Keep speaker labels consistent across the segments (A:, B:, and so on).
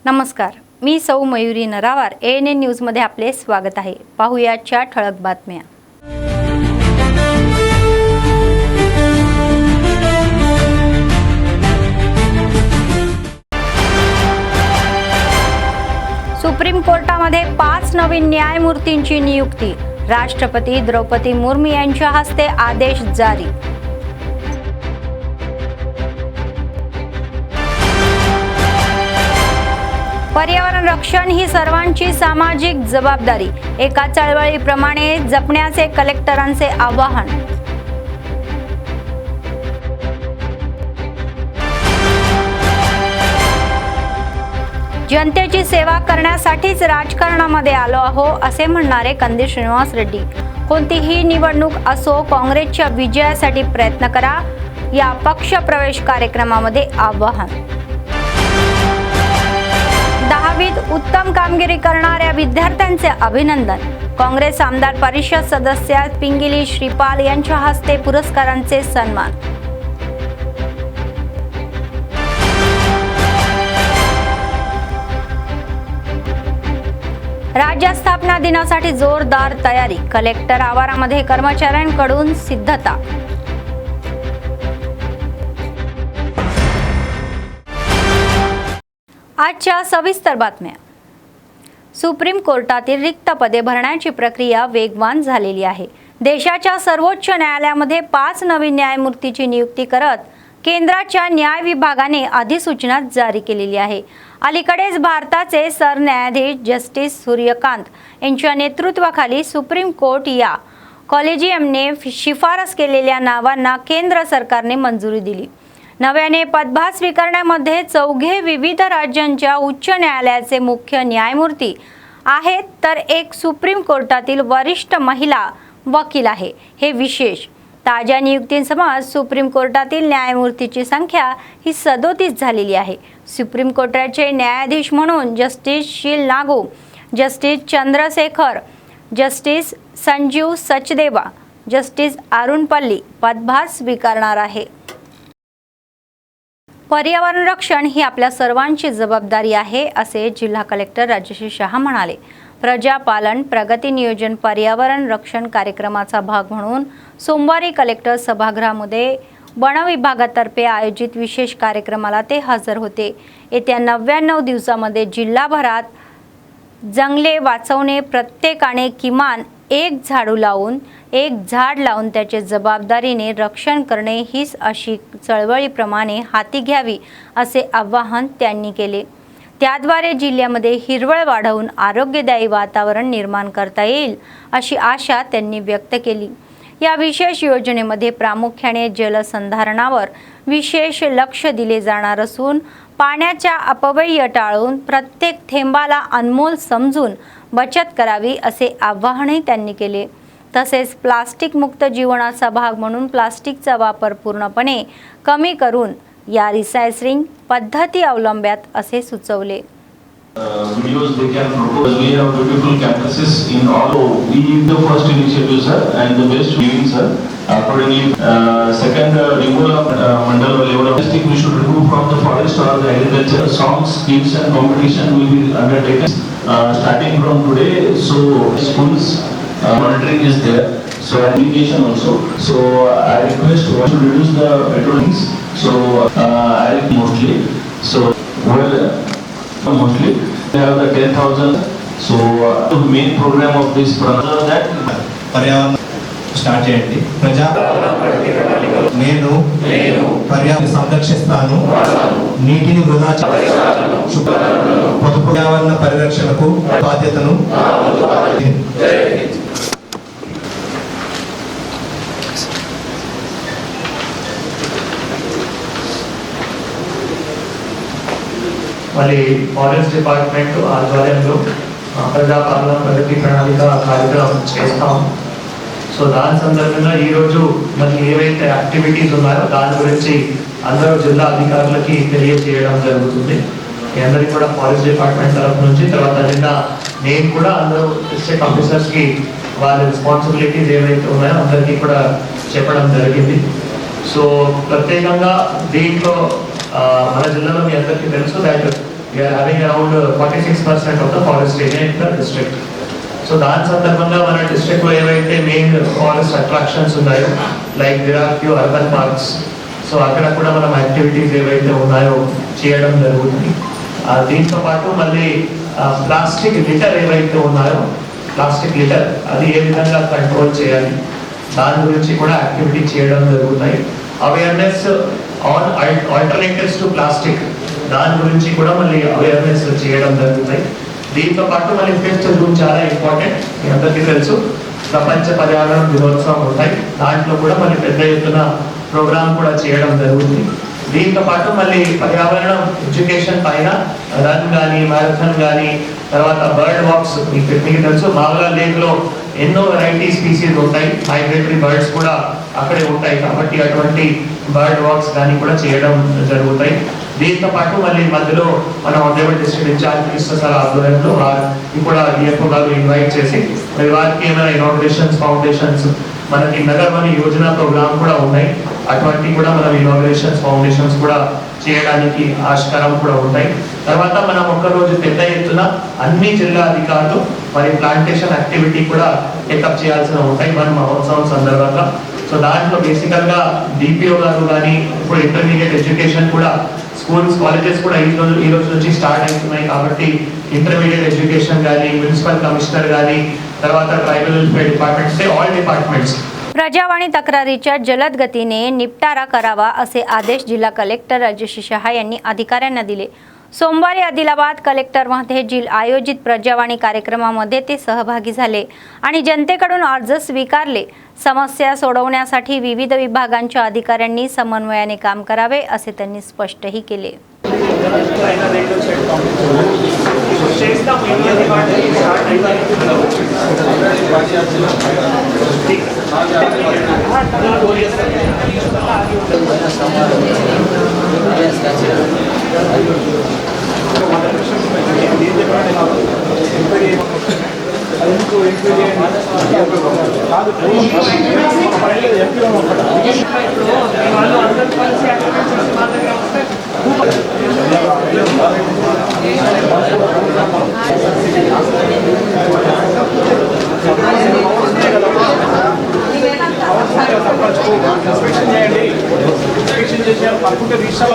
A: नमस्कार, मी सौ मयुरी नरावार ANN न्यूजमध्ये आपले स्वागत आहे। पाहुयाच्या ठळक बातम्या। सुप्रीम कोर्टामध्ये 5 नवीन न्यायमूर्तींची नियुक्ती। राष्ट्रपती द्रौपदी मुर्मू यांच्या हस्ते आदेश जारी। पर्यावरण रक्षण ही सर्वांची सामाजिक जबाबदारी, एका चळवळीप्रमाणे जपण्याचे कलेक्टरांचे आवाहन। जनतेची सेवा करण्यासाठीच राजकारणामध्ये आलो आहो असे म्हणणारे कंदील श्रीनिवास रेड्डी। कोणतीही निवडणूक असो, काँग्रेसच्या विजयासाठी प्रयत्न करा, या पक्ष प्रवेश कार्यक्रमामध्ये आवाहन। 10वीत उत्तम कामगिरी करणाऱ्या विद्यार्थ्यांचे अभिनंदन। काँग्रेस आमदार परिषद सदस्य पिंगिली श्रीपाल यांच्या हस्ते पुरस्कारांचे सन्मान। राज्य स्थापना दिनासाठी जोरदार तयारी, कलेक्टर आवारामध्ये कर्मचाऱ्यांकडून सिद्धता। आजच्या सविस्तर बातम्या। सुप्रीम कोर्टातील रिक्त पदे भरण्याची प्रक्रिया वेगवान झालेली आहे। देशाच्या सर्वोच्च न्यायालयामध्ये 5 नवीन न्यायमूर्तीची नियुक्ती करत केंद्राच्या न्याय विभागाने अधिसूचना जारी केलेली आहे। अलीकडेच भारताचे सरन्यायाधीश जस्टिस सूर्यकांत यांच्या नेतृत्वाखाली सुप्रीम कोर्ट या कॉलेजियमने शिफारस केलेल्या नावांना केंद्र सरकारने मंजुरी दिली। नव्याने पदभार स्वीकारण्यामध्ये 4 विविध राज्यांच्या उच्च न्यायालयाचे मुख्य न्यायमूर्ती आहेत, तर एक सुप्रीम कोर्टातील वरिष्ठ महिला वकील आहे। हे विशेष। ताज्या नियुक्तींसह सुप्रीम कोर्टातील न्यायमूर्तीची संख्या ही 37 झालेली आहे। सुप्रीम कोर्टाचे न्यायाधीश म्हणून जस्टिस शील Nagu, justice Chandrashekhar, justice Sanjeev Sachdeva, justice Arun पल्ली पदभार स्वीकारणार आहे। पर्यावरण रक्षण ही आपल्या सर्वांची जबाबदारी आहे, असे जिल्हा कलेक्टर राजश्री शहा म्हणाले। प्रजापालन प्रगती नियोजन पर्यावरण रक्षण कार्यक्रमाचा भाग म्हणून सोमवारी कलेक्टर सभागृहामध्ये वन विभागातर्फे आयोजित विशेष कार्यक्रमाला ते हजर होते। येत्या 99 दिवसामध्ये जिल्हाभरात जंगले वाचवणे, प्रत्येकाने किमान एक झाड लावून त्याचे जबाबदारीने रक्षण करणे हीच अशी चळवळीप्रमाणे हाती घ्यावी असे आवाहन त्यांनी केले। त्याद्वारे जिल्ह्यामध्ये हिरवळ वाढवून आरोग्यदायी वातावरण निर्माण करता येईल अशी आशा त्यांनी व्यक्त केली। या विशेष योजनेमध्ये प्रामुख्याने जलसंधारणावर विशेष लक्ष दिले जाणार असून पाण्याचा अपव्यय टाळून प्रत्येक थेंबाला अनमोल समजून बचत करावी असे आवाहनही त्यांनी केले। तसेच प्लास्टिक मुक्त जीवनाचा भाग म्हणून प्लास्टिकचा वापर पूर्णपणे कमी करून या रिसायकलिंग पद्धती अवलंब्यात असे सुचवले।
B: Videos they can propose. We have beautiful campuses in all. We the first initiative, sir, and the best giving, sir. Accordingly, second removal of mandal level of plastic we should remove from the forest or the agriculture. Songs, skits and competition will be undertaken starting from today. So schools monitoring is there. So application also. So I request to reduce the petrolings. So I mostly. So well. Mostly they have the 10,000. So the main program of this that
C: पर्यावरण start చేయండి। ప్రజా నేను పర్యావరణ సంరక్షిస్తాను, నీటిని వృధా పొదుపు పర్యావరణ పరిరక్షణకు బాధ్యతను
D: మళ్ళీ ఫారెస్ట్ డిపార్ట్మెంట్ ఆధ్వర్యంలో ప్రజాపాలన ప్రగతి ప్రణాళిక కార్యక్రమం చేస్తాం। సో దాని సందర్భంగా ఈరోజు మనకి ఏవైతే యాక్టివిటీస్ ఉన్నాయో దాని గురించి అందరూ జిల్లా అధికారులకి తెలియజేయడం జరుగుతుంది। మీ అందరికీ కూడా ఫారెస్ట్ డిపార్ట్మెంట్ తరఫు నుంచి, తర్వాత నిన్న నేను కూడా అందరూ డిస్ట్రిక్ట్ ఆఫీసర్స్కి వాళ్ళ రెస్పాన్సిబిలిటీస్ ఏవైతే ఉన్నాయో అందరికీ కూడా చెప్పడం జరిగింది। సో ప్రత్యేకంగా దీంట్లో మన జిల్లాలో మీ అందరికీ తెలుసు that we are having around 46% of the forest area in the district. So దాని సందర్భంగా మన డిస్ట్రిక్ట్ లో ఏవైతే మెయిన్ ఫారెస్ట్ అట్రాక్షన్స్ ఉన్నాయో like there are few urban parks, so అక్కడ కూడా మనం యాక్టివిటీస్ ఏవైతే ఉన్నాయో చేయడం జరుగుతుంది. దీంతో పాటు మళ్ళీ ప్లాస్టిక్ లిటర్ ఏవైతే ఉన్నాయో, ప్లాస్టిక్ లిటర్ అది ఏ విధంగా కంట్రోల్ చేయాలి దాని గురించి కూడా యాక్టివిటీ చేయడం జరుగుతాయి. Awareness on alternatives to plastic దాని గురించి కూడా మళ్ళీ అవేర్నెస్ చేయడం జరుగుతాయి. దీంతో పాటు మళ్ళీ 5th జూన్ చాలా ఇంపార్టెంట్, మీ అందరికీ తెలుసు, ప్రపంచ పర్యావరణ దినోత్సవం ఉంటాయి. దాంట్లో కూడా మళ్ళీ పెద్ద ఎత్తున ప్రోగ్రామ్ కూడా చేయడం జరుగుతుంది. దీంతో పాటు మళ్ళీ పర్యావరణం ఎడ్యుకేషన్ పైన రన్ కానీ, మ్యారథాన్ కానీ, తర్వాత బర్డ్ వాక్స్, మీకు తెలుసు మామూలుగా లేక్లో ఎన్నో వెరైటీ స్పీసీస్ ఉంటాయి, మైగ్రేటరీ బర్డ్స్ కూడా అక్కడే ఉంటాయి. కాబట్టి అటువంటి బర్డ్ వాక్స్ కానీ కూడా చేయడం జరుగుతాయి. దీంతో పాటు మళ్ళీ మధ్యలో మనం అదేవిడ్ డిస్ట్రిక్ట్ ఇన్ఛార్జ్ మినిస్టర్ సార్ ఆధ్వర్యంలో వారికి కూడా డిఎఫ్ఓ గారు ఇన్వైట్ చేసి మరి వారికి ఏమైనా ఇనాగ్రేషన్స్, ఫౌండేషన్స్, మనకి నగర్వని యోజన ప్రోగ్రామ్ కూడా ఉన్నాయి, అటువంటి కూడా మనం ఇనాగ్రేషన్స్, ఫౌండేషన్స్ కూడా చేయడానికి ఆస్కారం కూడా ఉంటాయి. తర్వాత మనం ఒక్కరోజు పెద్ద ఎత్తున అన్ని జిల్లా అధికారులు మరి ప్లాంటేషన్ యాక్టివిటీ కూడా టేకప్ చేయాల్సిన ఉంటాయి మన మహోత్సవం సందర్భంగా. సో దాంట్లో బేసికల్గా డిపిఓ గారు కానీ, ఇప్పుడు ఇంటర్మీడియట్ ఎడ్యుకేషన్ కూడా స్కూల్స్, కాలేజెస్ కూడా ఈ రోజు నుంచి స్టార్ట్ అవుతున్నాయి. కాబట్టి ఇంటర్మీడియట్ ఎడ్యుకేషన్ కానీ, మున్సిపల్ కమిషనర్ కానీ, తర్వాత ट्राइबल वेलफेअर डिपार्टमेंट से ऑल डिपार्टमेंट्स
A: प्रजावाणी तक्रारीच्या जलद गतीने निपटारा करावा असे आदेश जिल्हा कलेक्टर राजश्री शहा यांनी अधिकाऱ्यांना दिले. सोमवारी आदिलाबाद कलेक्टरमध्ये आयोजित प्रजावाणी कार्यक्रमामध्ये ते सहभागी झाले आणि जनतेकडून अर्ज स्वीकारले. समस्या सोडवण्यासाठी विविध विभागांच्या अधिकाऱ्यांनी समन्वयाने काम करावे असे त्यांनी स्पष्टही केले.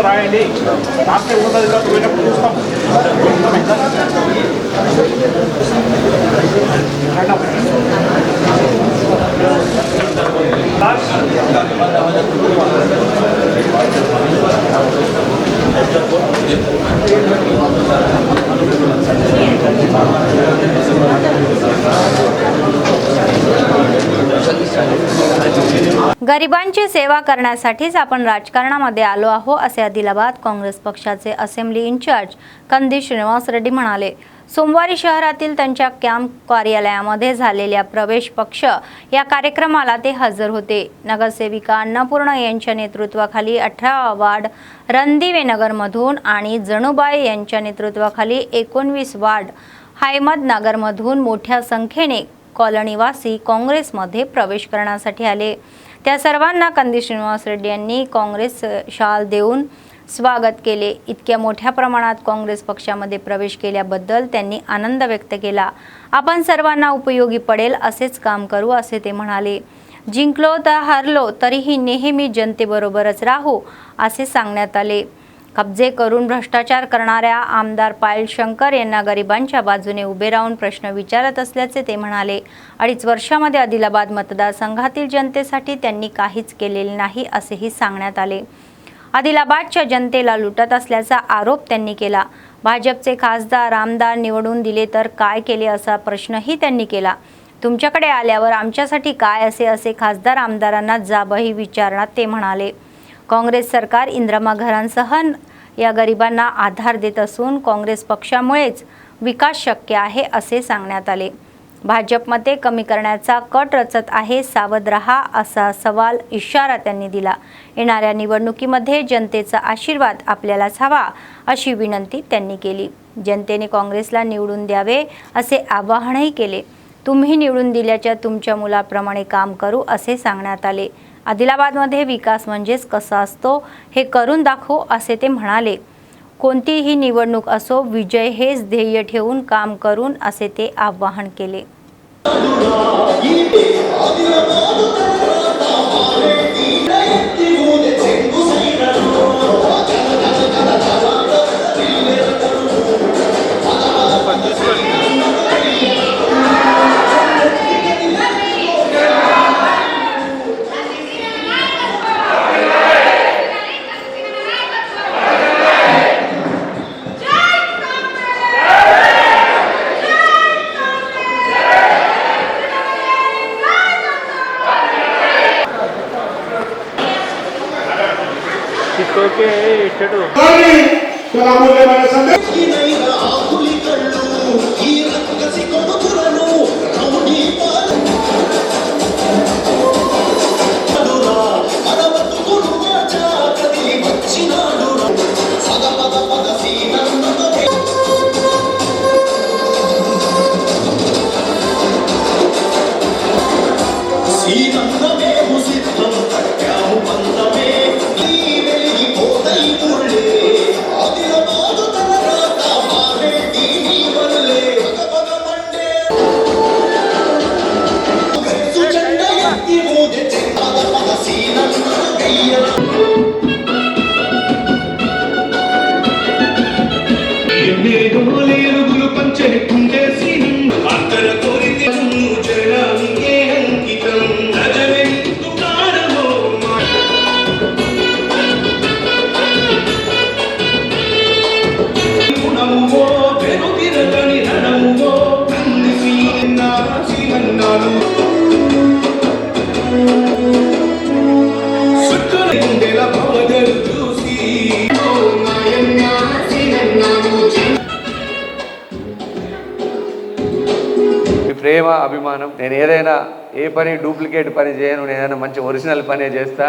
E: రాయండి రాష్ట్ర ఉన్నతాధికారులు పోయినప్పుడు చూస్తాం.
A: गरिबांची सेवा करण्यासाठीच आपण राजकारणामध्ये आलो आहो असे आदिलाबाद काँग्रेस पक्षाचे असेंब्ली इन्चार्ज कंदी श्रीनिवास रेड्डी म्हणाले. सोमवारी शहरातील त्यांच्या कॅम्प कार्यालयामध्ये झालेल्या प्रवेश पक्ष या कार्यक्रमाला ते हजर होते. नगरसेविका अन्नपूर्ण यांच्या नेतृत्वाखाली 18 वार्ड रणदिवेनगरमधून आणि जणूबाई यांच्या नेतृत्वाखाली 19 वार्ड हायमदनगरमधून मोठ्या संख्येने कॉलनीवासी काँग्रेसमध्ये प्रवेश करण्यासाठी आले. त्या सर्वांना कंदी श्रीनिवास रेड्डी यांनी काँग्रेस शाल देऊन स्वागत केले. इतक्या मोठ्या प्रमाणात काँग्रेस पक्षामध्ये प्रवेश केल्याबद्दल त्यांनी आनंद व्यक्त केला. आपण सर्वांना उपयोगी पडेल असेच काम करू असे ते म्हणाले. जिंकलो तर हरलो तरीही नेहमी जनतेबरोबरच राहू असे सांगण्यात आले. कब्जे करून भ्रष्टाचार करणाऱ्या आमदार पायल शंकर यांना गरिबांच्या बाजूने उभे राहून प्रश्न विचारत असल्याचे ते म्हणाले. 2.5 वर्षामध्ये आदिलाबाद मतदारसंघातील जनतेसाठी त्यांनी काहीच केलेले नाही असेही सांगण्यात आले. आदिलाबादच्या जनतेला लुटत असल्याचा आरोप त्यांनी केला. भाजपचे खासदार आमदार निवडून दिले तर काय केले असा प्रश्नही त्यांनी केला. तुमच्याकडे आल्यावर आमच्यासाठी काय असे खासदार आमदारांना जाबही विचारणार ते म्हणाले. काँग्रेस सरकार इंदिरा घरांसह या गरिबांना आधार देत असून काँग्रेस पक्षामुळेच विकास शक्य आहे असे सांगण्यात आले. भाजपमध्ये कमी करण्याचा कट रचत आहे, सावध रहा असा सवाल इशारा त्यांनी दिला. येणाऱ्या निवडणुकीमध्ये जनतेचा आशीर्वाद आपल्यालाच हवा अशी विनंती त्यांनी केली. जनतेने काँग्रेसला निवडून द्यावे असे आवाहनही केले. तुम्ही निवडून दिल्याच्या तुमच्या मुलाप्रमाणे काम करू असे सांगण्यात आले. आदिलाबादमध्ये विकास म्हणजेच कसा असतो हे करून दाखवू असे ते म्हणाले. कोणतीही निवडणूक असो, विजय हेच ध्येय ठेवून काम करून असे ते आवाहन केले.
E: त्याला बोलले मला संदेश
F: ప్రేమ అభిమానం. నేను ఏదైనా ఏ పని డూప్లికేట్ పని చేయను, నేను ఏదైనా మంచి ఒరిజినల్ పనే చేస్తా.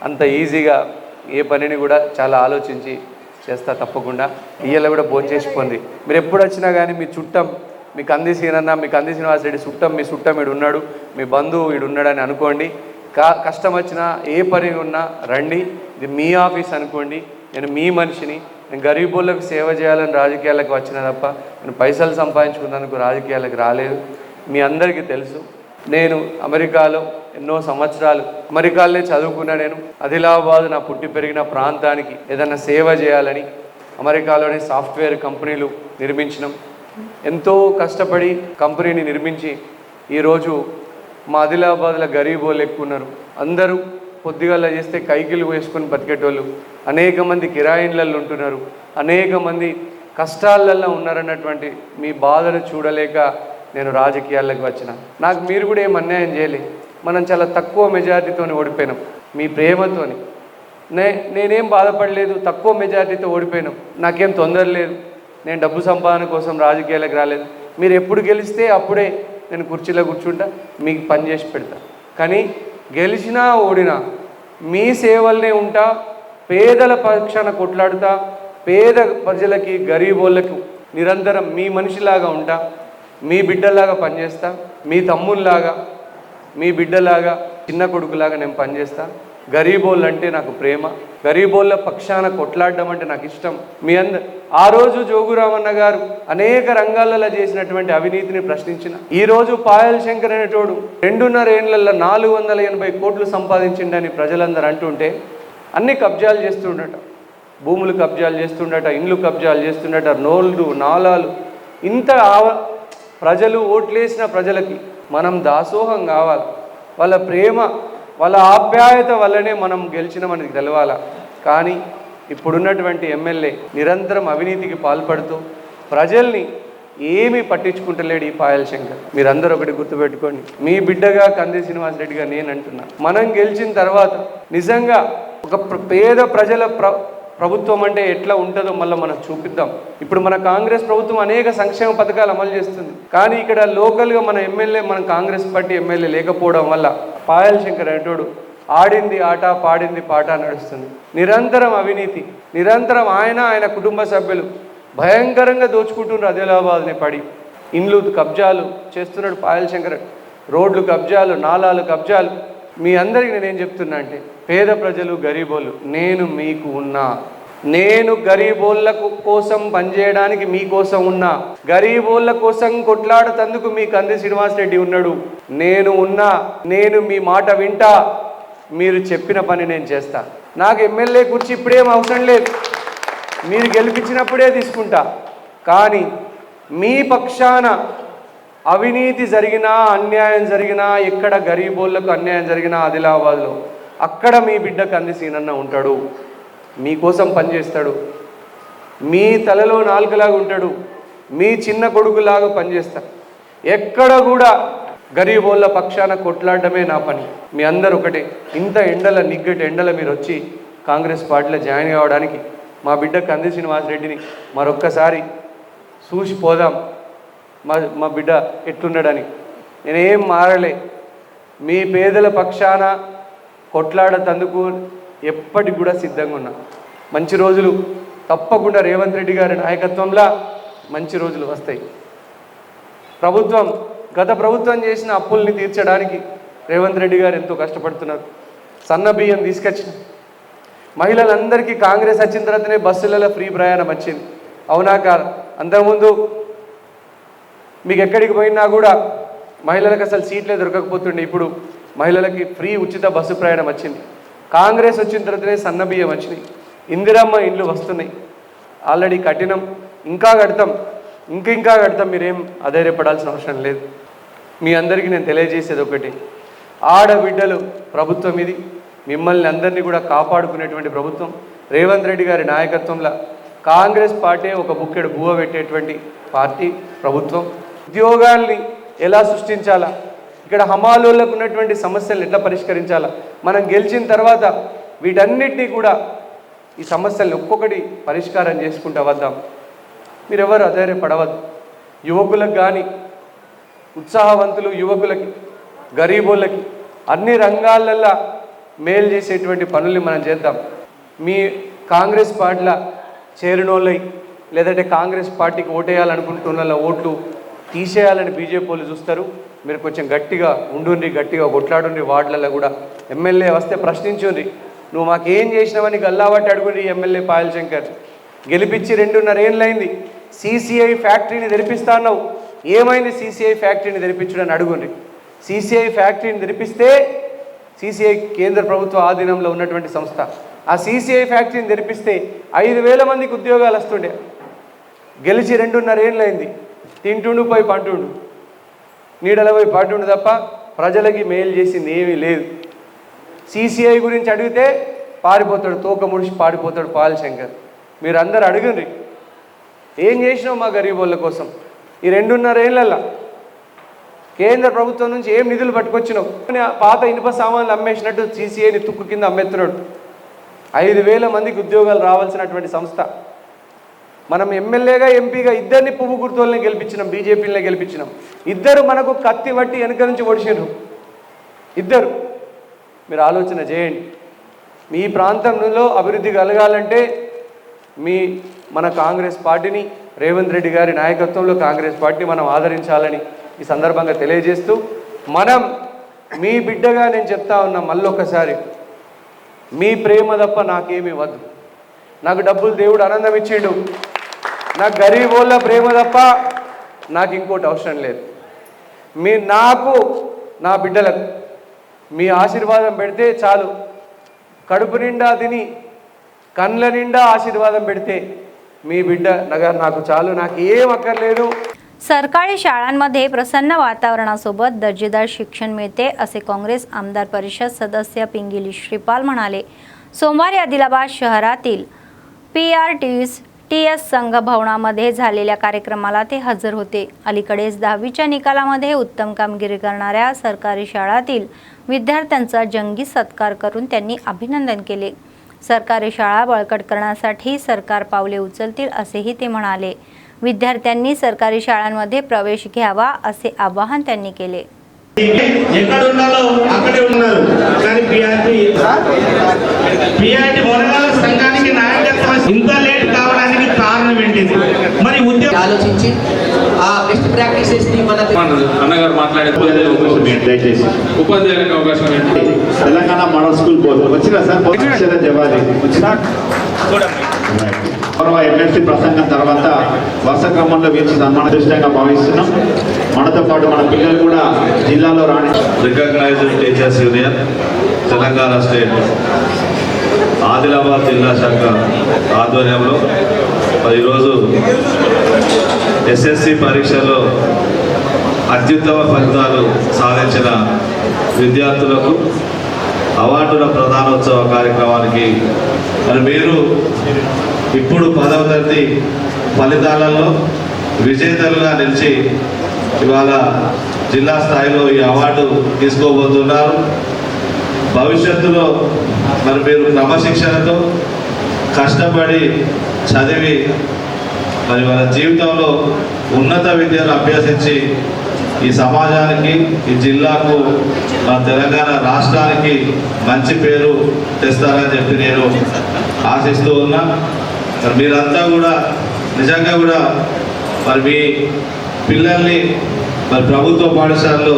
F: అంత ఈజీగా ఏ పనిని కూడా చాలా ఆలోచించి చేస్తా తప్పకుండా. ఇయ్యాల కూడా భోంచేసిపోండి. మీరు ఎప్పుడు వచ్చినా కానీ మీ చుట్టం, మీ కంది సీనన్న, మీ కంది శ్రీనివాసరెడ్డి చుట్టం, మీ చుట్టం ఈడు ఉన్నాడు, మీ బంధువు ఈడు ఉన్నాడని అనుకోండి. కష్టం వచ్చినా ఏ పని ఉన్నా రండి. ఇది మీ ఆఫీస్ అనుకోండి. నేను మీ మనిషిని. నేను గరీబులకు సేవ చేయాలని రాజకీయాలకు వచ్చిన తప్ప నేను పైసలు సంపాదించుకున్నందుకు రాజకీయాలకు రాలేదు. మీ అందరికీ తెలుసు. నేను అమెరికాలో ఎన్నో సంవత్సరాలు అమెరికాలోనే చదువుకున్నా. నేను ఆదిలాబాద్ నా పుట్టి పెరిగిన ప్రాంతానికి ఏదైనా సేవ చేయాలని అమెరికాలోని సాఫ్ట్వేర్ కంపెనీలు నిర్మించినాం. ఎంతో కష్టపడి కంపెనీని నిర్మించి ఈరోజు మా ఆదిలాబాద్లో గరీబోళ్ళు ఎక్కువ ఉన్నారు. అందరూ పొద్దుగాల చేస్తే కైకిలు వేసుకొని బతికేటోళ్ళు అనేక మంది కిరాయిన్లలో ఉంటున్నారు. అనేక మంది కష్టాలలో ఉన్నారన్నటువంటి మీ బాధను చూడలేక నేను రాజకీయాల్లోకి వచ్చిన. నాకు మీరు కూడా ఏం అన్యాయం చేయలేదు. మనం చాలా తక్కువ మెజారిటీతో ఓడిపోయినాం. మీ ప్రేమతోని నేనేం బాధపడలేదు. తక్కువ మెజారిటీతో ఓడిపోయినాం. నాకేం తొందర లేదు. నేను డబ్బు సంపాదన కోసం రాజకీయాలకు రాలేదు. మీరు ఎప్పుడు గెలిస్తే అప్పుడే నేను కుర్చీలో కూర్చుంటా, మీకు పని చేసి పెడతా. కానీ గెలిచినా ఓడినా మీ సేవలనే ఉంటా, పేదల పక్షాన కొట్లాడుతా, పేద ప్రజలకి గరీబోళ్ళకు నిరంతరం మీ మనిషిలాగా ఉంటా, మీ బిడ్డలాగా పనిచేస్తా, మీ తమ్ముళ్ళలాగా, మీ బిడ్డలాగా, చిన్న కొడుకులాగా నేను పనిచేస్తా. గరీబోళ్ళు అంటే నాకు ప్రేమ. గరీబోళ్ళ పక్షాన కొట్లాడడం అంటే నాకు ఇష్టం. ఆ రోజు జోగురామన్న గారు అనేక రంగాలలో చేసినటువంటి అవినీతిని ప్రశ్నించిన. ఈరోజు పాయల్ శంకర్ అనేటోడు 2.5 ఏళ్లలో 480 కోట్లు సంపాదించిండని ప్రజలందరూ అంటుంటే అన్ని కబ్జాలు చేస్తుండట. భూములు కబ్జాలు చేస్తుండట, ఇండ్లు కబ్జాలు చేస్తుండట, నోళ్ళు నాలాలు. ఇంత ప్రజలు ఓట్లేసిన ప్రజలకి మనం దాసోహం కావాలి. వాళ్ళ ప్రేమ, వాళ్ళ ఆప్యాయత వల్లనే మనం గెలిచినామని తెలవాలా. కానీ ఇప్పుడున్నటువంటి ఎమ్మెల్యే నిరంతరం అవినీతికి పాల్పడుతూ ప్రజల్ని ఏమీ పట్టించుకుంటలేడు ఈ పాయల్ శంకర్. మీరందరూ ఒకటి గుర్తుపెట్టుకోండి. మీ బిడ్డగా కంది శ్రీనివాసరెడ్డిగా నేను అంటున్నా, మనం గెలిచిన తర్వాత నిజంగా ఒక పేద ప్రజల ప్రభుత్వం అంటే ఎట్లా ఉంటుందో మళ్ళీ మనం చూపిద్దాం. ఇప్పుడు మన కాంగ్రెస్ ప్రభుత్వం అనేక సంక్షేమ పథకాలు అమలు చేస్తుంది. కానీ ఇక్కడ లోకల్గా మన ఎమ్మెల్యే, మన కాంగ్రెస్ పార్టీ ఎమ్మెల్యే లేకపోవడం వల్ల పాయల్ శంకర్ అనేటోడు ఆడింది ఆట, పాడింది పాట నడుస్తుంది. నిరంతరం అవినీతి, నిరంతరం ఆయన కుటుంబ సభ్యులు భయంకరంగా దోచుకుంటున్నారు. ఆదిలాబాద్ని పడి ఇండ్లు కబ్జాలు చేస్తున్నాడు పాయల్ శంకర్. రోడ్లు కబ్జాలు, నాలాలు కబ్జాలు. మీ అందరికీ నేనేం చెప్తున్నా అంటే, పేద ప్రజలు, గరీబోళ్ళు, నేను మీకు ఉన్నా. నేను గరీబోళ్ళ కోసం పనిచేయడానికి మీకోసం ఉన్నా, గరీబోళ్ళ కోసం కొట్లాడుతందుకు మీ కంది శ్రీనివాస్ రెడ్డి ఉన్నాడు. నేను మీ మాట వింటా, మీరు చెప్పిన పని నేను చేస్తా. నాకు ఎమ్మెల్యే కుర్చీ ఇప్పుడేం అవసరం లేదు, మీరు గెలిపించినప్పుడే తీసుకుంటా. కానీ మీ పక్షాన అవినీతి జరిగినా, అన్యాయం జరిగినా, ఎక్కడ గరీబోళ్ళకు అన్యాయం జరిగినా ఆదిలాబాద్లో, అక్కడ మీ బిడ్డ కంది సీనన్న ఉంటాడు, మీకోసం పనిచేస్తాడు, మీ తలలో నాలుకలాగా ఉంటాడు, మీ చిన్న కొడుకులాగా పనిచేస్తాడు. ఎక్కడ కూడా గరీబోళ్ళ పక్షాన కొట్లాడడమే నా పని. మీ అందరూ ఒకటే, ఇంత ఎండల నిగ్గటి ఎండల మీరు వచ్చి కాంగ్రెస్ పార్టీలో జాయిన్ కావడానికి మా బిడ్డ కంది శ్రీనివాస్ రెడ్డిని మరొక్కసారి చూసిపోదాం, మా బిడ్డ ఎట్లున్నాడని. నేనేం మారలే, మీ పేదల పక్షాన కొట్లాడతందుకు ఎప్పటికి కూడా సిద్ధంగా ఉన్నా. మంచి రోజులు తప్పకుండా రేవంత్ రెడ్డి గారి నాయకత్వంలో మంచి రోజులు వస్తాయి. గత ప్రభుత్వం చేసిన అప్పుల్ని తీర్చడానికి రేవంత్ రెడ్డి గారు ఎంతో కష్టపడుతున్నారు. సన్న బియ్యం తీసుకొచ్చిన మహిళలందరికీ కాంగ్రెస్ వచ్చిన తర్వాతనే బస్సులలో ఫ్రీ ప్రయాణం వచ్చింది, అవునా కాదు? అంతకుముందు మీకు ఎక్కడికి పోయినా కూడా మహిళలకు అసలు సీట్లే దొరకకపోతుండే, ఇప్పుడు మహిళలకి ఫ్రీ ఉచిత బస్సు ప్రయాణం వచ్చింది. కాంగ్రెస్ వచ్చిన తర్వాతనే సన్న బియ్యం వచ్చినాయి, ఇందిరమ్మ ఇండ్లు వస్తున్నాయి. ఆల్రెడీ కట్టినాం, ఇంకా కడతాం, ఇంకా కడతాం. మీరేం అధైర్యపడాల్సిన అవసరం లేదు. మీ అందరికీ నేను తెలియజేసేది ఒకటి, ఆడబిడ్డలు ప్రభుత్వం ఇది, మిమ్మల్ని అందరినీ కూడా కాపాడుకునేటువంటి ప్రభుత్వం. రేవంత్ రెడ్డి గారి నాయకత్వంలో కాంగ్రెస్ పార్టీ ఒక బుక్కెడు బువ్వ పెట్టేటువంటి పార్టీ ప్రభుత్వం. ఉద్యోగాల్ని ఎలా సృష్టించాలా, ఇక్కడ హమాలోళ్ళకు ఉన్నటువంటి సమస్యలను ఎట్లా పరిష్కరించాలా, మనం గెలిచిన తర్వాత వీటన్నిటినీ కూడా ఈ సమస్యల్ని ఒక్కొక్కటి పరిష్కారం చేసుకుంటూ వద్దాం. మీరెవరు అధైర్యపడవద్దు. యువకులకు కానీ, ఉత్సాహవంతులు యువకులకి, గరీబోళ్ళకి అన్ని రంగాలల్లో మేలు చేసేటువంటి పనుల్ని మనం చేద్దాం. మీ కాంగ్రెస్ పార్టీలో చేరినోళ్ళై లేదంటే కాంగ్రెస్ పార్టీకి ఓటేయాలనుకుంటున్న ఓట్లు తీసేయాలని బీజేపీ వాళ్ళు చూస్తారు. మీరు కొంచెం గట్టిగా ఉండుండ్రి, గట్టిగా కొట్లాడుండ్రి. వార్డులలో కూడా ఎమ్మెల్యే వస్తే ప్రశ్నించుండ్రి, నువ్వు మాకేం చేసినావని గల్లాబట్టి అడుగుండ్రి. ఎమ్మెల్యే పాయల్ శంకర్ గెలిపించి 2.5 ఏళ్ళైంది. CCI ఫ్యాక్టరీని తెరిపిస్తా అన్నావు, ఏమైంది CCI ఫ్యాక్టరీని తెరిపించడని అడుగుండ్రి. CCI ఫ్యాక్టరీని తెరిపిస్తే, CCI కేంద్ర ప్రభుత్వ ఆధీనంలో ఉన్నటువంటి సంస్థ, ఆ CCI ఫ్యాక్టరీని తెరిపిస్తే 5,000 మందికి ఉద్యోగాలు వస్తుండే. గెలిచి 2.5 ఏళ్ళైంది. తింటుండు పోయి పంటుండు, నీడల పోయి పంటుండు తప్ప ప్రజలకి మేలు చేసింది ఏమీ లేదు. CCI గురించి అడిగితే పారిపోతాడు, తోక ముడిచి పారిపోతాడు పాయల్ శంకర్. మీరు అందరు అడుగుండ్రి, ఏం చేసినావు మా గరీబోళ్ళ కోసం ఈ 2.5 ఏళ్ళల్లో? కేంద్ర ప్రభుత్వం నుంచి ఏం నిధులు పట్టుకొచ్చినావు? పాత ఇనుప సామాన్లు అమ్మేసినట్టు CCIని తుక్కు కింద అమ్మేస్తున్నాడు. 5,000 మందికి ఉద్యోగాలు రావాల్సినటువంటి సంస్థ. మనం ఎమ్మెల్యేగా, ఎంపీగా ఇద్దరిని పువ్వు గుర్తుల్ని గెలిపించినాం, బీజేపీని గెలిపించినాం. ఇద్దరు మనకు కత్తి పట్టి వెనక నుంచి ఓడిసినారు ఇద్దరు. మీరు ఆలోచన చేయండి. మీ ప్రాంతంలో అభివృద్ధి కలగాలంటే మన కాంగ్రెస్ పార్టీని, రేవంత్ రెడ్డి గారి నాయకత్వంలో కాంగ్రెస్ పార్టీని మనం ఆదరించాలని ఈ సందర్భంగా తెలియజేస్తూ, మనం మీ బిడ్డగా నేను చెప్తా ఉన్నా మళ్ళొక్కసారి, మీ ప్రేమ తప్ప నాకేమీ వద్దు. నాకు డబ్బులు దేవుడు ఆనందం ఇచ్చిండు, నాకు గరీబోళ్ళ ప్రేమ తప్ప నాకు ఇంకోటి అవసరం లేదు. నాకు నా బిడ్డలకు మీ ఆశీర్వాదం పెడితే చాలు. కడుపు నిండా తిని కండ్ల నిండా ఆశీర్వాదం పెడితే मी बिड्डा नगर नाकू चालू नाक ఏం అక్కర్లేదు.
A: सरकारी शाळांमध्ये प्रसन्न वातावरणासोबत दर्जेदार शिक्षण मिळते असे काँग्रेस आमदार परिषद सदस्य पिंगिली श्रीपाल म्हणाले. सोमवारी आदिलाबाद शहरातील PRTS संघ भवनामध्ये झालेल्या कार्यक्रमाला ते हजर होते. अलीकडेच 10वीच्या निकालामध्ये उत्तम कामगिरी करणाऱ्या सरकारी शाळांतील विद्यार्थ्यांचा जंगी सत्कार करून त्यांनी अभिनंदन केले. सरकारी शाळा बळकट करण्यासाठी सरकार पावले उचलतील असेही ते म्हणाले. विद्यार्थ्यांनी सरकारी शाळांमध्ये प्रवेश घ्यावा असे आवाहन त्यांनी केले.
E: ఎక్కడ ఉండాలో అక్కడే ఉన్నారు. కానీ పిఆర్టీ మొదల సంఘానికి నాయకత్వం ఇంత లేట్ కావడానికి కారణం ఏంటిది? మరి ఉద్యోగం
G: ఆలోచించి ఆ బెస్ట్ ప్రాక్టీసెస్ ని మన
H: అన్నగారు మాట్లాడే
E: దయచేసి
H: ఉపాధ్యాయులకు అవకాశం ఏంటి?
E: తెలంగాణ మోడల్ స్కూల్ వచ్చినా సార్ జవాబు వచ్చినా చూడండి.
I: గౌరవ ఎమ్మెల్సీ ప్రసంగం తర్వాత వరుస క్రమంలో వీరికి సన్మాన దృష్టంగా భావిస్తున్నాం. మనతో పాటు మన పిల్లలు కూడా జిల్లాలో రాణి
F: recognized teachers union Telangana state Adilabad జిల్లా శాఖ ఆధ్వర్యంలో ఈరోజు ఎస్ఎస్సి పరీక్షల్లో అత్యుత్తమ ఫలితాలు సాధించిన విద్యార్థులకు అవార్డుల ప్రధానోత్సవ కార్యక్రమానికి మరి మీరు ఇప్పుడు 10వ తరగతి ఫలితాలలో విజేతలుగా నిలిచి ఇవాళ జిల్లా స్థాయిలో ఈ అవార్డు తీసుకోబోతున్నారు. భవిష్యత్తులో మరి మీరు క్రమశిక్షణతో కష్టపడి చదివి మరి వాళ్ళ జీవితంలో ఉన్నత విద్యను అభ్యసించి ఈ సమాజానికి, ఈ జిల్లాకు, మన తెలంగాణ రాష్ట్రానికి మంచి పేరు తెస్తారని చెప్పి నేను ఆశిస్తూ ఉన్నా. మరి మీరంతా కూడా నిజంగా కూడా మరి మీ పిల్లల్ని మరి ప్రభుత్వ పాఠశాలలో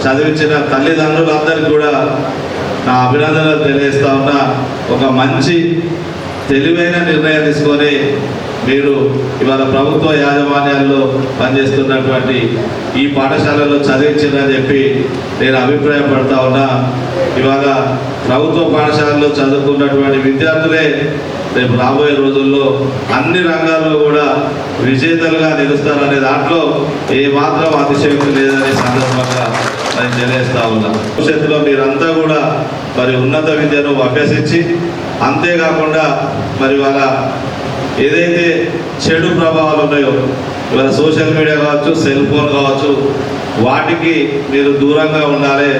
F: చదివించిన తల్లిదండ్రులందరికీ కూడా నా అభినందనలు తెలియజేస్తా ఉన్నా. ఒక మంచి తెలివైన నిర్ణయం తీసుకొని మీరు ఇవాళ ప్రభుత్వ యాజమాన్యాల్లో పనిచేస్తున్నటువంటి ఈ పాఠశాలలో చదివించారని చెప్పి నేను అభిప్రాయపడతా ఉన్నా. ఇవాళ ప్రభుత్వ పాఠశాలలో చదువుకున్నటువంటి విద్యార్థులే రేపు రాబోయే రోజుల్లో అన్ని రంగాల్లో కూడా విజేతలుగా నిలుస్తారనే దాంట్లో ఏమాత్రం అతిశయోక్తి లేదనే సందర్భంగా నేను తెలియజేస్తా ఉన్నా. భవిష్యత్తులో మీరంతా కూడా మరి ఉన్నత విద్యను అభ్యసించి, అంతేకాకుండా మరి వాళ్ళ ఏదైతే చెడు ప్రభావాలు ఉన్నాయో ఇవాళ సోషల్ మీడియా కావచ్చు, సెల్ ఫోన్ కావచ్చు, వాటికి మీరు దూరంగా ఉండాలి.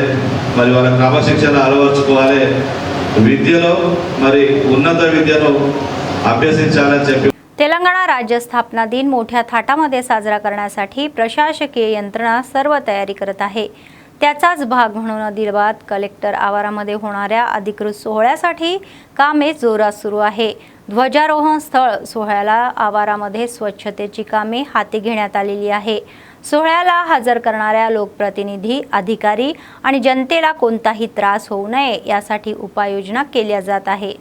F: మరి వాళ్ళ క్రమశిక్షణ అలవర్చుకోవాలి. విద్యలో మరి ఉన్నత విద్యను अभ्यसिंचाలని చెప్పి
A: तेलंगणा राज्य स्थापना दिन मोठ्या थाटामध्ये साजरा करण्यासाठी प्रशासकीय यंत्रणा सर्व तयारी करत आहे. त्याचाच भाग म्हणून आदिलाबाद कलेक्टर आवारामध्ये होणाऱ्या अधिकृत सोहळ्यासाठी कामे जोरात सुरू आहे. ध्वजारोहण स्थळ सोहळ्याला आवारामध्ये स्वच्छतेची कामे हाती घेण्यात आलेली आहे. सोहळ्याला हजर करणाऱ्या लोकप्रतिनिधी, अधिकारी आणि जनतेला कोणताही त्रास होऊ नये यासाठी उपाययोजना केल्या जात आहे.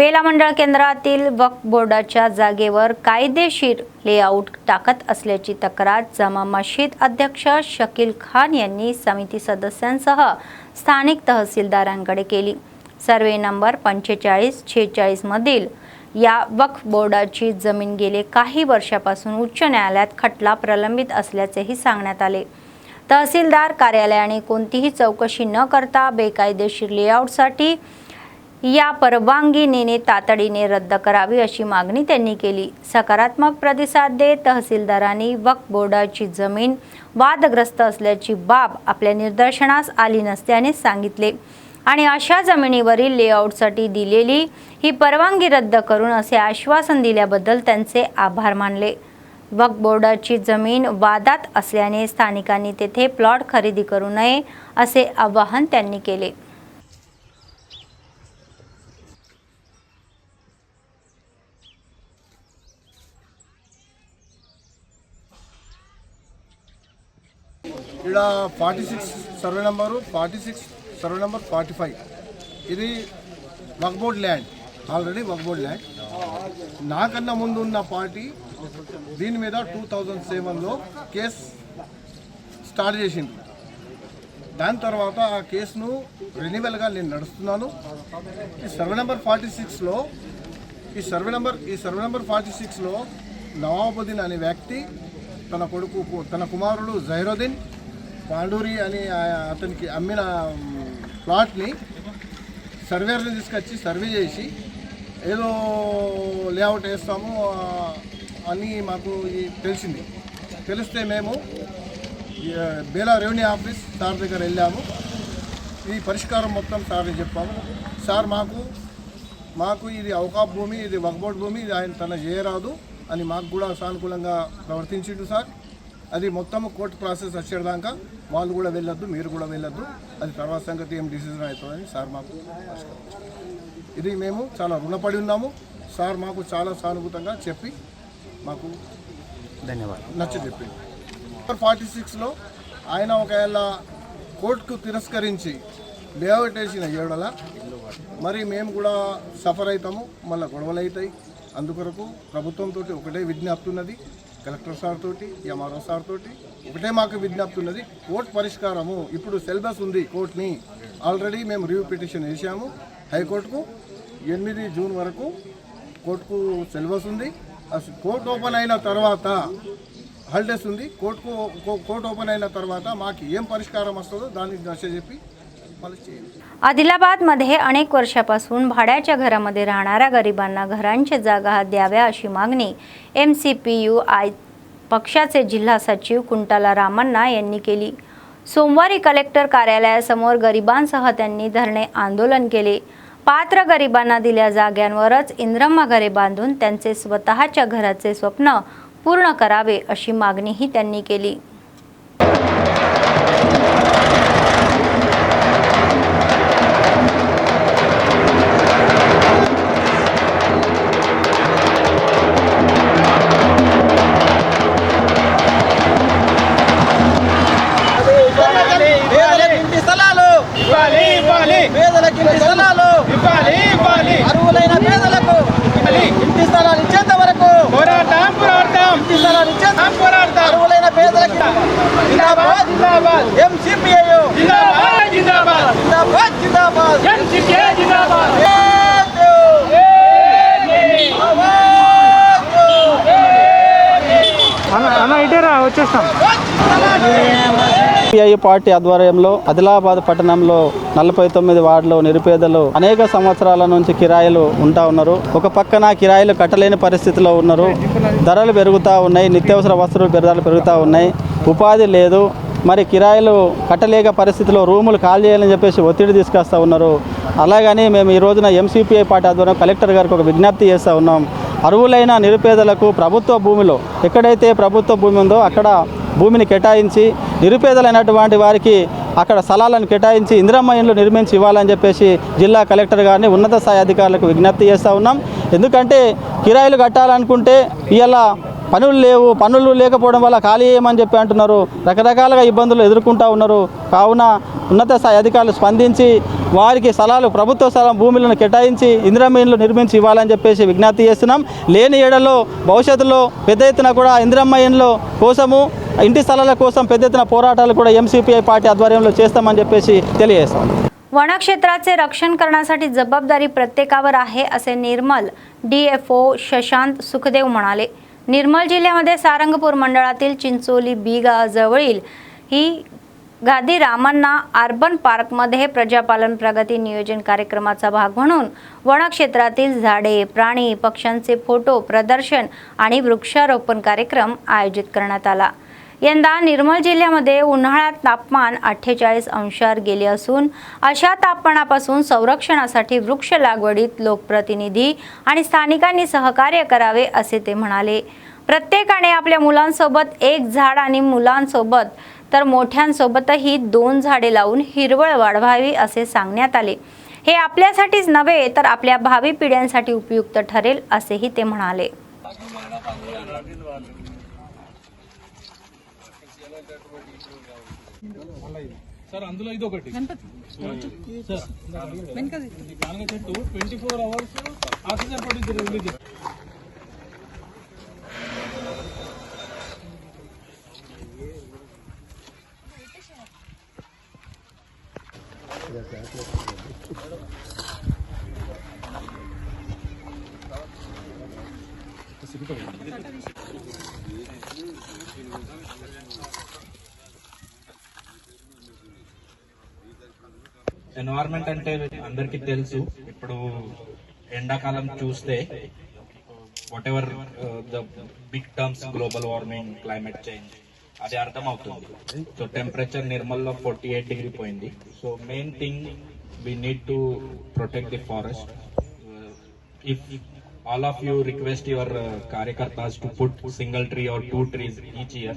A: बेला मंडळ केंद्रातील वक्फ बोर्डाच्या जागेवर कायदेशीर लेआउट टाकत असल्याची तक्रार जामा मशीद अध्यक्ष शकील खान यांनी समिती सदस्यांसह स्थानिक तहसीलदारांकडे केली. सर्वे नंबर 4546 मधील या वक्फ बोर्डाची जमीन गेले काही वर्षापासून उच्च न्यायालयात खटला प्रलंबित असल्याचेही सांगण्यात आले. तहसीलदार कार्यालयाने कोणतीही चौकशी न करता बेकायदेशीर लेआउटसाठी या परवानगीने तातडीने रद्द करावी अशी मागणी त्यांनी केली. सकारात्मक प्रतिसाद देत तहसीलदारांनी वक्फ बोर्डाची जमीन वादग्रस्त असल्याची बाब आपल्या निदर्शनास आली नसल्याने सांगितले आणि अशा जमिनीवरील लेआउटसाठी दिलेली ही परवानगी रद्द करून असे आश्वासन दिल्याबद्दल त्यांचे आभार मानले. वक्फ बोर्डाची जमीन वादात असल्याने स्थानिकांनी तेथे प्लॉट खरेदी करू नये असे आवाहन त्यांनी केले.
J: ఇక్కడ 46 సర్వే నెంబరు 46 సర్వే నెంబర్ 45 ఇది Waqf Board land, already Waqf Board land. నాకన్నా ముందు ఉన్న పార్టీ దీని మీద 2007లో కేసు స్టార్ట్ చేసింది. దాని తర్వాత ఆ కేసును రెన్యువల్గా నేను నడుస్తున్నాను. ఈ సర్వే నెంబర్ 46లో ఈ సర్వే నెంబర్ 46లో నవాబుద్దీన్ అనే వ్యక్తి తన కుమారుడు జహీరుద్దీన్ పాండూరి అని అతనికి అమ్మిన ప్లాట్ని సర్వేర్ని తీసుకొచ్చి సర్వే చేసి ఏదో లేఅవుట్ వేస్తాము అని మాకు తెలిస్తే మేము బేలా రెవెన్యూ ఆఫీస్ సార్ దగ్గర వెళ్ళాము. ఈ పరిష్కారం మొత్తం సార్ని చెప్పాము. సార్ మాకు ఇది అవకాశ భూమి, ఇది వక్బోర్డ్ భూమి, ఇది ఆయన తన చేయరాదు అని మాకు కూడా సానుకూలంగా ప్రవర్తించిండు సార్. అది మొత్తం కోర్టు ప్రాసెస్ వచ్చేదాకా వాళ్ళు కూడా వెళ్ళొద్దు, మీరు కూడా వెళ్ళొద్దు, అది తర్వాత సంగతి ఏం డిసిజన్ అవుతుందని సార్ మాకు ఇది మేము చాలా రుణపడి ఉన్నాము. సార్ మాకు చాలా సానుభూతంగా చెప్పి మాకు ధన్యవాదాలు నచ్చజెప్పింది. 46లో ఆయన ఒకవేళ కోర్టుకు తిరస్కరించి లేఅవుట్ వేసిన ఏడల మరి మేము కూడా సఫర్ అవుతాము, మళ్ళీ గొడవలు అవుతాయి. అందుకొరకు ప్రభుత్వంతో ఒకటే విజ్ఞప్తి ఉన్నది, కలెక్టర్ సార్ తోటి, ఎంఆర్ఓ సార్ తోటి ఒకటే మాకు విజ్ఞప్తి ఉన్నది. కోర్టు పరిష్కారము ఇప్పుడు సిలబస్ ఉంది, కోర్టుని ఆల్రెడీ మేము రివ్యూ పిటిషన్ వేసాము హైకోర్టుకు. 8 జూన్ వరకు కోర్టుకు సిలబస్ ఉంది. కోర్టు ఓపెన్ అయిన తర్వాత హాలిడేస్ ఉంది. కోర్టు ओपन అయిన తర్వాత మాకు ఏం పరిష్కారం వస్తుందో దాన్ని చెప్పి मला చేయండి.
A: आदिलाबादमध्ये अनेक वर्षापासून भाड्याच्या घरामध्ये राहणाऱ्या गरिबांना घरांच्या जागा द्याव्या अशी मागणी MCPUI पक्षाचे जिल्हा सचिव कुंटाला रामण्णा यांनी केली. सोमवारी कलेक्टर कार्यालयासमोर गरिबांसह त्यांनी धरणे आंदोलन केले. पात्र गरिबांना दिल्या जाग्यांवरच इंद्रम्मा घरे बांधून त्यांचे स्वतःच्या घराचे स्वप्न पूर्ण करावे अशी मागणीही त्यांनी केली.
G: అర్హులైన పేదలకు ఇంటి స్థలాలు ఇచ్చేంత వరకు అర్హులైన పేదలకు జిందాబాద్ జిందాబాద్ MCPI జిందాబాద్ జిందాబాద్ జిందాబాద్ జిందాబాద్ MCPI జిందాబాద్
D: అన్న ఇటేరా వచ్చేస్తాం.
K: సిపిఐ పార్టీ ఆధ్వర్యంలో ఆదిలాబాద్ పట్టణంలో 49 వార్డులో నిరుపేదలు అనేక సంవత్సరాల నుంచి కిరాయిలు ఉంటా ఉన్నారు. ఒక పక్కన కిరాయిలు కట్టలేని పరిస్థితిలో ఉన్నారు. ధరలు పెరుగుతూ ఉన్నాయి, నిత్యావసర వస్తువులు ధరలు పెరుగుతూ ఉన్నాయి, ఉపాధి లేదు. మరి కిరాయిలు కట్టలేక పరిస్థితిలో రూములు ఖాళీ చేయాలని చెప్పేసి ఒత్తిడి తీసుకొస్తూ ఉన్నారు. అలాగని మేము ఈ రోజున MCPI పార్టీ ఆధ్వర్యం కలెక్టర్ గారికి ఒక విజ్ఞప్తి చేస్తూ ఉన్నాం. అర్హులైన నిరుపేదలకు ప్రభుత్వ భూమిలో ఎక్కడైతే ప్రభుత్వ భూమి ఉందో అక్కడ భూమిని కేటాయించి నిరుపేదలైనటువంటి వారికి అక్కడ స్థలాలను కేటాయించి ఇందిరమ్మ ఇండ్లు నిర్మించి ఇవ్వాలని చెప్పేసి జిల్లా కలెక్టర్ గారిని ఉన్నత స్థాయి అధికారులకు విజ్ఞప్తి చేస్తూ ఉన్నాం. ఎందుకంటే కిరాయిలు కట్టాలనుకుంటే ఇలా పనులు లేకపోవడం వల్ల ఖాళీ చేయమని చెప్పి అంటున్నారు. రకరకాలుగా ఇబ్బందులు ఎదుర్కొంటూ ఉన్నారు. కావున ఉన్నత స్థాయి అధికారులు స్పందించి వారికి స్థలాలు ప్రభుత్వ స్థలం భూములను కేటాయించి ఇందిరమ్మ ఇండ్లు నిర్మించి ఇవ్వాలని చెప్పేసి విజ్ఞప్తి చేస్తున్నాం. లేని ఏడలో భవిష్యత్తులో పెద్ద ఎత్తున కూడా ఇందిరమ్మ ఇండ్ల కోసము ఇంటి స్థలాల కోసం పెద్ద ఎత్తున పోరాటాలు కూడా MCPI పార్టీ ఆధ్వర్యంలో చేస్తామని చెప్పేసి తెలియజేస్తాం.
A: वनक्षेत्राचे रक्षण करण्यासाठी जबाबदारी प्रत्येकावर आहे असे निर्मल DFO शशांत सुखदेव म्हणाले. निर्मल जिल्ह्यामध्ये सारंगपूर मंडळातील चिंचोली बी गावाजवळील ही गादी रामण्णा अर्बन पार्कमध्ये प्रजापालन प्रगती नियोजन कार्यक्रमाचा भाग म्हणून वनक्षेत्रातील झाडे, प्राणी, पक्ष्यांचे फोटो प्रदर्शन आणि वृक्षारोपण कार्यक्रम आयोजित करण्यात आला. यंदा निर्मल जिल्ह्यामध्ये उन्हाळ्यात तापमान 48 अंशावर गेले असून अशा तापमानापासून संरक्षणासाठी वृक्ष लागवडीत लोकप्रतिनिधी आणि स्थानिकांनी सहकार्य करावे असे ते म्हणाले. प्रत्येकाने आपल्या मुलांसोबत एक झाड आणि मुलांसोबत तर मोठ्यांसोबतही 2 झाडे लावून हिरवळ वाढवावी असे सांगण्यात आले. हे आपल्यासाठीच नव्हे तर आपल्या भावी पिढ्यांसाठी उपयुक्त ठरेल असेही ते म्हणाले.
H: సార్ అందులో ఇది ఒకటి సార్ కానగ చెట్టు 24 hours ఆక్సిజన్ ప్రొడ్యూస్ రిలీజ్ చేస్తుంది.
L: ఎన్వైరన్మెంట్ అంటే అందరికీ తెలుసు. ఇప్పుడు ఎండాకాలం చూస్తే whatever the big terms global warming, climate change అది అర్థం అవుతుంది. సో టెంపరేచర్ నిర్మల్లో 48 డిగ్రీ పోయింది. So main thing we need to protect the forest. If all of you request your karyakartas to put single tree or 2 trees each year,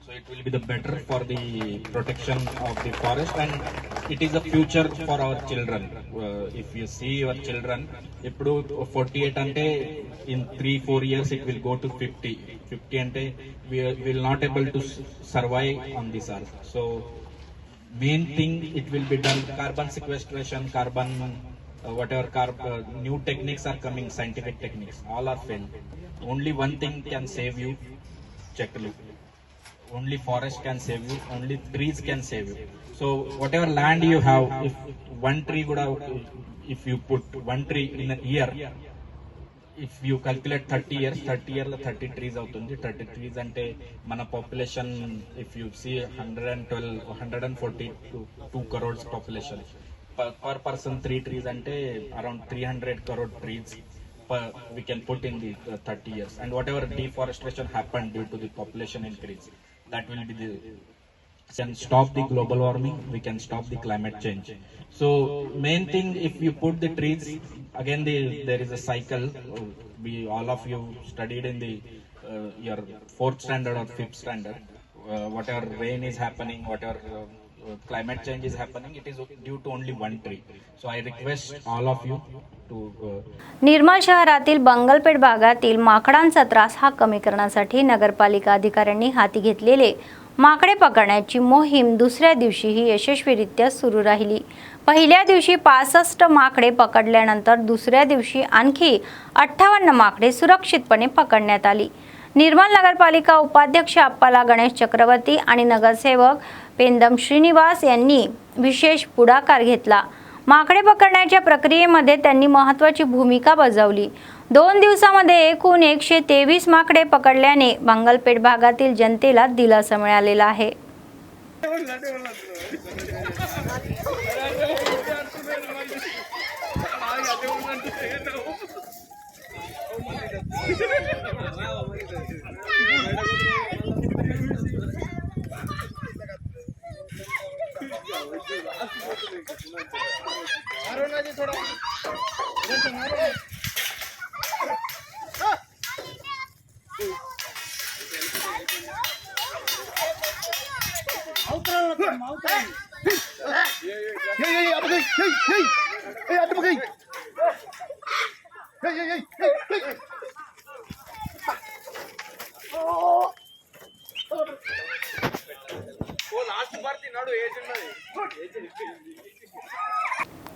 L: so it will be the better for the protection of the forest, and it is a future for our children. If you see your children, ippudu 48 ante in 3-4 years it will go to 50 ante we will not able to survive on this earth. So main thing, it will be done carbon sequestration, carbon whatever new techniques are coming, scientific techniques, all are failed. Only one thing can save you, cheklu. Only forest can save you, only trees can save you. So whatever land you have, if one tree if you put one tree in a year, if you calculate 30 years 30 trees avutundi. 30 trees ante mana population, if you see 142 crores population, per person 3 trees ante around 300 crore trees we can put in the 30 years. And whatever deforestation happened due to the population increase, that will be the can stop the global warming, we can stop the climate change. So main thing, if you put the trees, again there is a cycle. We all of you studied in the your 4th standard or 5th standard, whatever rain is happening, whatever climate change is happening, it is due to only one tree. So I request all of you to
A: निर्मल शहरातील बंगलपेठ भागातील माकडांचा त्रास हा कमी करण्यासाठी नगरपालिका अधिकाऱ्यांनी हाती घेतलेले माकडे पकडण्याची मोहीम दुसऱ्या दिवशीही यशस्वीरित्या सुरू राहिली. पहिल्या दिवशी 65 माकडे पकडल्यानंतर दुसऱ्या दिवशी आणखी 58 माकडे सुरक्षितपणे पकडण्यात आली. निर्मल नगरपालिका उपाध्यक्ष अप्पाला गणेश चक्रवर्ती आणि नगरसेवक पेंदम श्रीनिवास यांनी विशेष पुढाकार घेतला. माकडे पकडण्याच्या प्रक्रियेमध्ये त्यांनी महत्त्वाची भूमिका बजावली. 2 दिवसांमध्ये एकूण 123 माकडे पकडल्याने बंगलपेठ भागातील जनतेला दिलासा मिळालेला आहे.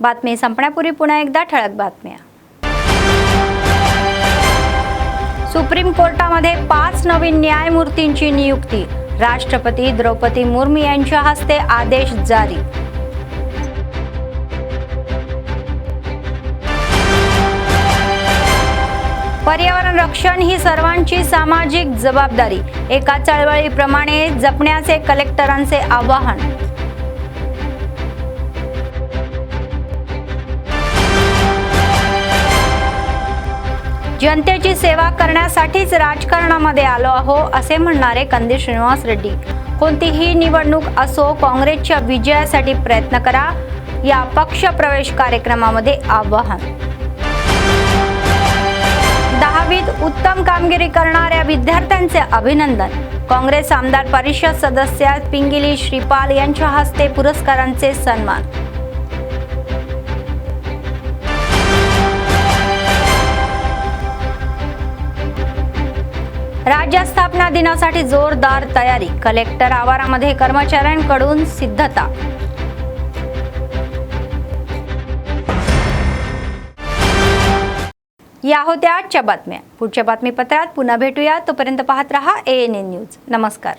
A: बातमी संपण्यापूर्वी पुन्हा एकदा ठळक बातम्या. सुप्रीम कोर्टामध्ये 5 नवीन न्यायमूर्तींची नियुक्ती. राष्ट्रपती द्रौपदी मुर्मू यांच्या हस्ते आदेश जारी. पर्यावरण रक्षण ही सर्वांची सामाजिक जबाबदारी. एका चळवळीप्रमाणे जपण्याचे कलेक्टरांचे आवाहन. जनतेची सेवा करण्यासाठीच राजकारणामध्ये आलो आहो असे म्हणणारे कंदील श्रीनिवास रेड्डी. कोणतीही निवडणूक असो, काँग्रेसच्या विजयासाठी प्रयत्न करा, या पक्ष प्रवेश कार्यक्रमामध्ये आवाहन. 10वीत उत्तम कामगिरी करणाऱ्या विद्यार्थ्यांचे अभिनंदन. काँग्रेस आमदार परिषद सदस्य पिंगिली श्रीपाल यांच्या हस्ते पुरस्कारांचे सन्मान. राज्य स्थापना दिनासाठी जोरदार तयारी, कलेक्टर आवारामध्ये कर्मचाऱ्यांकडून सिद्धता. या होत्या आजच्या बातम्या. पुढच्या बातमीपत्रात पुन्हा भेटूया. तोपर्यंत पाहत रहा ANN न्यूज. नमस्कार.